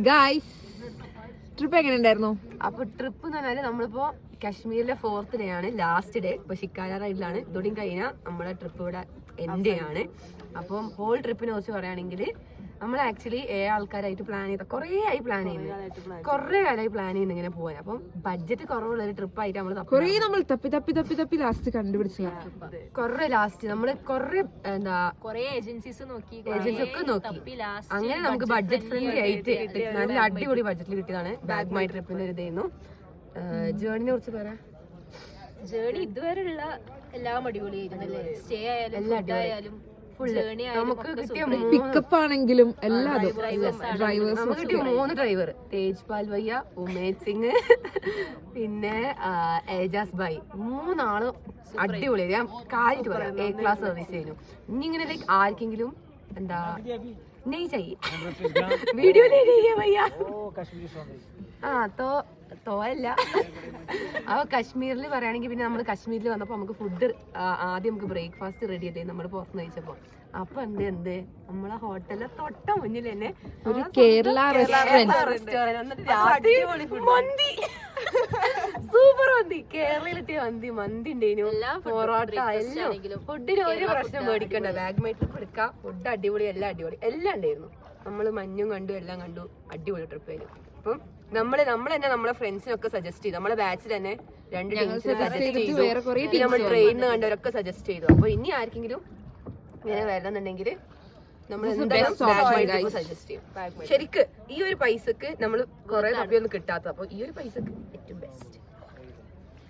Guys trip എങ്ങനെ ഉണ്ടായിരുന്നു? അപ്പൊ ട്രിപ്പ് എന്ന് പറഞ്ഞാല് നമ്മളിപ്പോ കാശ്മീരിലെ 4th ഡേ ആണ്, ലാസ്റ്റ് ഡേ. ഇപ്പൊ ഷിക്കാര റൈഡിലാണ്. ഇതോടെയും കഴിഞ്ഞാൽ നമ്മുടെ ട്രിപ്പ് ഇവിടെ എൻഡ് ആണ്. അപ്പം ഹോൾ ട്രിപ്പിനെ കുറിച്ച് പറയുകയാണെങ്കിൽ നമ്മൾ ആക്ച്വലി 7 ആൾക്കാരായിട്ട് പ്ലാൻ ചെയ്ത കുറേ ആയി പ്ലാൻ ചെയ്യുന്നത് ഇങ്ങനെ പോകാൻ. അപ്പം ബഡ്ജറ്റ് കുറവുള്ള ഒരു ട്രിപ്പ് ആയിട്ട് നമ്മൾ തപ്പി ലാസ്റ്റ് കണ്ടുപിടിച്ചു. കൊറേ ലാസ്റ്റ് നമ്മള് കൊറേ ഏജൻസീസ് നോക്കി ഒക്കെ നോക്കി. അങ്ങനെ നമുക്ക് ബഡ്ജറ്റ് ഫ്രണ്ട്ലി ആയിട്ട് നല്ല അടിപൊളി ബഡ്ജറ്റിൽ കിട്ടിയതാണ് ബാഗ് മൈ ട്രിപ്പിന്റെ ഒരു ഇതായിരുന്നു. ജേർണിനെ കുറിച്ച് പറയാം. ജേർണി ഇതുവരെയുള്ള എല്ലാം അടിപൊളിയായിരുന്നു അല്ലേ? സ്റ്റേ ആയാലും ആയാലും നമുക്ക് കിട്ടിയ പിക്കപ്പ് ആണെങ്കിലും എല്ലാതും ഡ്രൈവേഴ്സ് നമുക്ക് കിട്ടിയ 3 ഡ്രൈവർ, തേജ്പാൽ ഭയ്യ, ഉമേദ് സിംഗ്, പിന്നെ ഏജാസ് ഭായ്. 3 ആളും അടിപൊളിയായി. ഞാൻ കാര്യമായിട്ട് പറയാം, A ക്ലാസ് സർവീസ് ചെയ്യുന്നു. ഇനി ഇങ്ങനെ ലൈക്ക് ആർക്കെങ്കിലും എന്താ नहीं चाहिए वीडियो ले रही है भैया तो അല്ല. അപ്പൊ കശ്മീരിൽ പറയുകയാണെങ്കിൽ പിന്നെ നമ്മൾ കശ്മീരിൽ വന്നപ്പോൾ നമുക്ക് ഫുഡ് ആദ്യം നമുക്ക് ബ്രേക്ക്ഫാസ്റ്റ് റെഡി ചെയ്തേ നമ്മൾ പുറത്തുനിന്ന് കഴിച്ചപ്പോൾ. അപ്പൊ എന്ത് നമ്മളെ ഹോട്ടലിലെ തൊട്ട മുന്നിൽ തന്നെ ഒരു കേരള റെസ്റ്റോറന്റ്, മന്തി, സൂപ്പർ മന്തി, കേരളയിലെത്തിയ മന്തി ഉണ്ടായിരുന്നു, പൊറോട്ട, എല്ലാം. ഫുഡിന് ഒരു പ്രശ്നം മേടിക്കണ്ട, ബാഗ് മൈറ്റ് എടുക്കാം. ഫുഡ് അടിപൊളി, എല്ലാം ഉണ്ടായിരുന്നു. നമ്മള് മഞ്ഞും കണ്ടു, എല്ലാം കണ്ടു. അടിപൊളി ട്രിപ്പ് ആയിരുന്നു. അപ്പം നമ്മൾ തന്നെ നമ്മളെ ഫ്രണ്ട്സിനൊക്കെ സജസ്റ്റ് ചെയ്തു. നമ്മളെ ബാച്ചിൽ തന്നെ 2 നമ്മൾ ട്രെയിനിൽ കണ്ടവരൊക്കെ സജസ്റ്റ് ചെയ്തു. അപ്പൊ ഇനി ആർക്കെങ്കിലും ഇങ്ങനെ വരണമെന്നുണ്ടെങ്കിൽ നമ്മൾ സജസ്റ്റ് ചെയ്യും. ശരിക്ക് ഈ ഒരു പൈസക്ക് നമ്മൾ കുറെ തപ്പിയൊന്നും കിട്ടാത്ത, അപ്പൊ ഈ ഒരു പൈസക്ക് ഏറ്റവും ബെസ്റ്റ്.